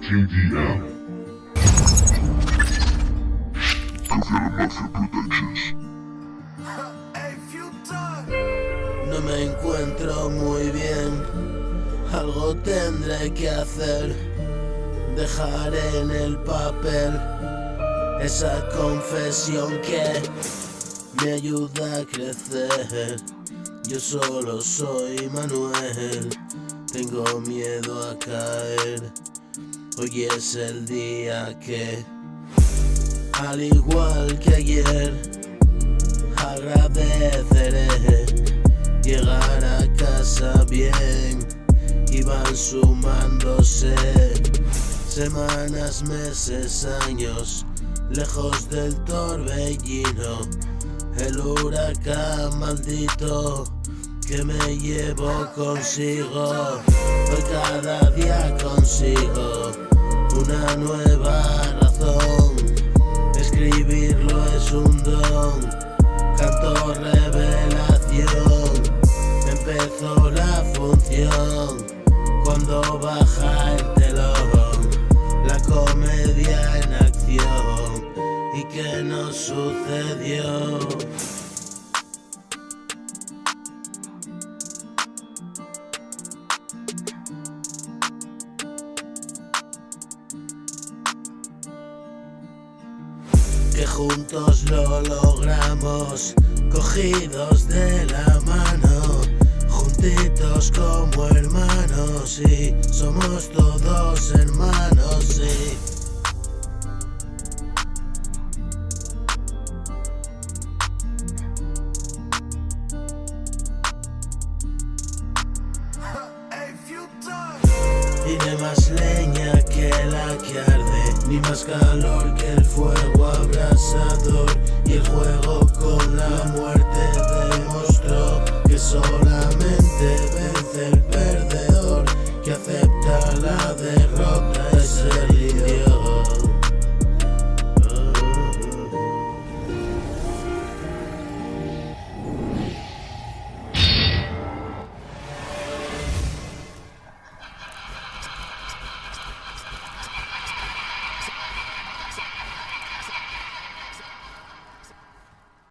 TDM. Consider Mafia Productions. No me encuentro muy bien, algo tendré que hacer. Dejar en el papel esa confesión que me ayuda a crecer. Yo solo soy Manuel, tengo miedo a caer. Hoy es el día que, al igual que ayer, agradeceré llegar a casa bien. Y van sumándose semanas, meses, años, lejos del torbellino, el huracán maldito que me llevo consigo. Hoy cada día consigo una nueva razón, escribirlo es un don, canto revelación. Empezó la función cuando baja el telón, la comedia en acción. ¿Y qué nos sucedió? Que juntos lo logramos, cogidos de la mano, juntitos como hermanos, y somos todos hermanos, sí. Tiene más leña que la que arde, ni más calor que el fuego abrasador, y el juego con la muerte